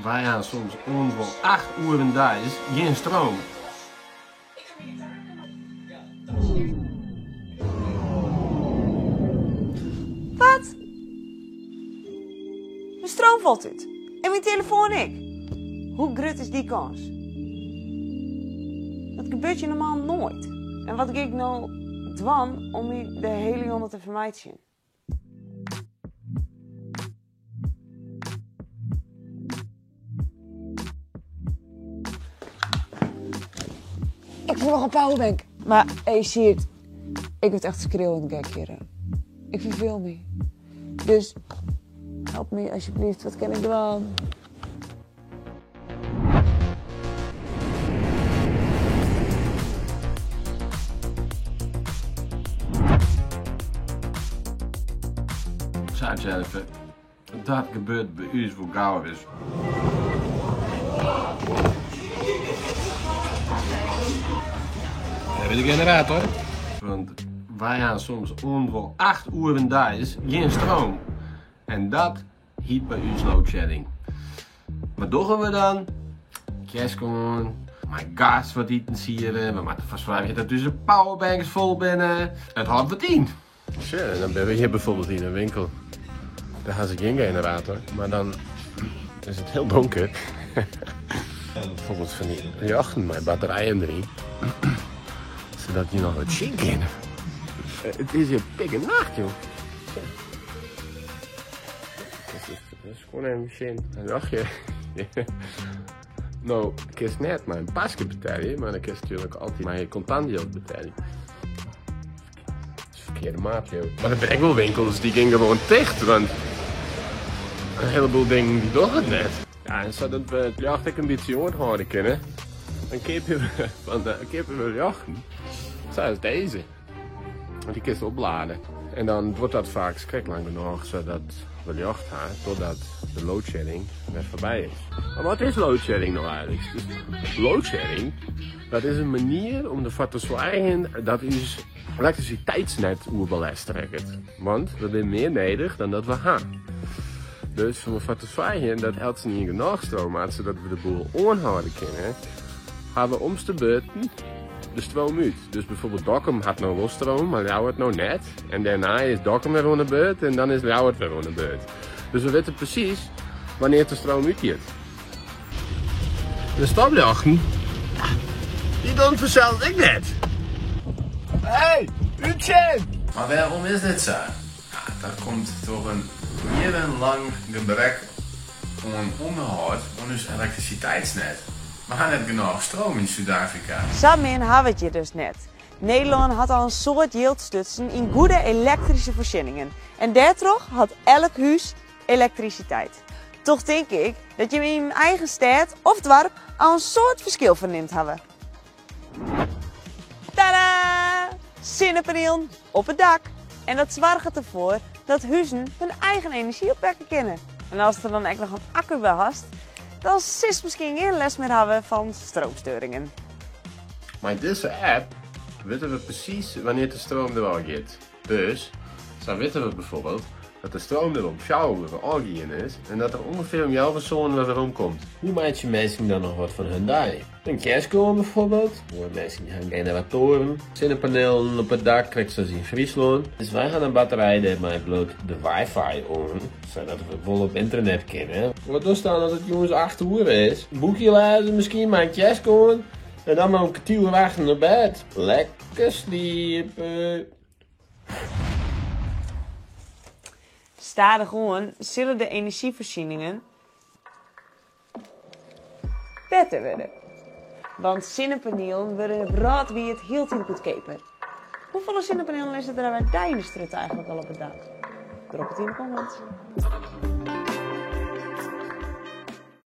wij hebben soms ongeveer 8 uur een dag geen stroom. Wat? Mijn stroom valt uit. En mijn telefoon ik. Hoe groot is die kans? Dat gebeurt je normaal nooit. En wat ik nou dwan om je de hele jongen te vermijden. Ik voel nog een powerbank. Maar je ziet, ik word echt schreeuwend gek hier. Ik verveel me. Dus help me alsjeblieft, wat kan ik doen? Zo Jennifer, dat gebeurt bij u voor gauw is. Hebben de generator? Want wij hebben soms ongeveer 8 uur een dag geen stroom. En dat heet bij u loadshedding. Wat doen we dan? Kerst gewoon, mijn gas wat intensieren, we moeten verzorgen dat dus de powerbanks vol binnen. Het houdt wat in. Tja, dan ben we hier bijvoorbeeld in een winkel. Daar hebben ze geen generator, maar dan is het heel donker. Bijvoorbeeld van die jachten met batterijen erin. Zodat je nog wat zien kan. Het is hier pikke nacht, joh. Dat is gewoon een machine. Dan dacht je. Nou, ik kies net mijn pasje betalen, maar dan kies natuurlijk altijd mijn contantgeld betalen. Dat is verkeerde maat, joh. Maar er zijn wel winkels die gingen gewoon dicht, want een heleboel dingen die doen het net. Ja, en zodat we het jacht ook een beetje houden kunnen, dan kippen we jachten. Zoals deze. Want die kun je opladen. En dan wordt dat vaak schrikkelijk genoeg, zodat we jacht gaan totdat de loadshedding net voorbij is. Maar wat is loadshedding nou eigenlijk? Dus loadshedding, dat is een manier om ervoor te zorgen dat uw elektriciteitsnet oerbelast trekt. Want we hebben meer nodig dan dat we gaan. Dus om ervoor te zorgen dat het niet genoeg stroom had, zodat we de boel aanhouden kunnen, gaan we om de beurten de stroom uit. Dus bijvoorbeeld Dokkum had nou wel stroom, maar jou het nou net. En daarna is Dokkum weer aan de beurt en dan is jou het weer aan de beurt. Dus we weten precies wanneer de stroom uitgaat. De stopjachten, die doen vanzelf ik net. Hey, uitzend! Maar waarom is dit zo? Ja, dat komt door een jarenlang gebrek aan onderhoud van ons elektriciteitsnet. We gaan net genoeg stroom in Zuid-Afrika. Samen hebben we het je dus net. Nederland had al een soort yieldstutsen in goede elektrische voorzieningen. En daardoor had elk huis elektriciteit. Toch denk ik dat je in je eigen stad of dorp al een soort verschil verneemt hebben. Tadaa! Zonnepaneel op het dak. En dat zorgt ervoor dat huizen hun eigen energie opwekken kunnen. En als er dan ook nog een accu bij hast, dan zit misschien geen les meer hebben van stroomstoringen. Met deze app weten we precies wanneer de stroom er al gaat. Dus, zo weten we bijvoorbeeld dat de stroom er op jouw uur aangegaan is en dat er ongeveer om jouw persoon weer rondkomt. Hoe maak je mensen dan nog wat van hun dag? Een kerstboom bijvoorbeeld, waar mensen gaan generatoren, zonnepanelen op het dak, krijgt zoals in Friesland. Dus wij gaan een batterij met bloot de wifi aan, zodat we volop internet kunnen. Wat dus dan als het jongens 8 uur is? Boekje lezen, misschien mijn kerstboom en dan maar een kwartier wachten naar bed. Lekker sliepen. Stadig gewoon zullen de energievoorzieningen beter worden. Want zonnepanelen worden brood wie het heel veel goedkoper. Hoeveel zonnepanelen is het er bij Dijnenstrut eigenlijk al op het dak? Drop het in de comments.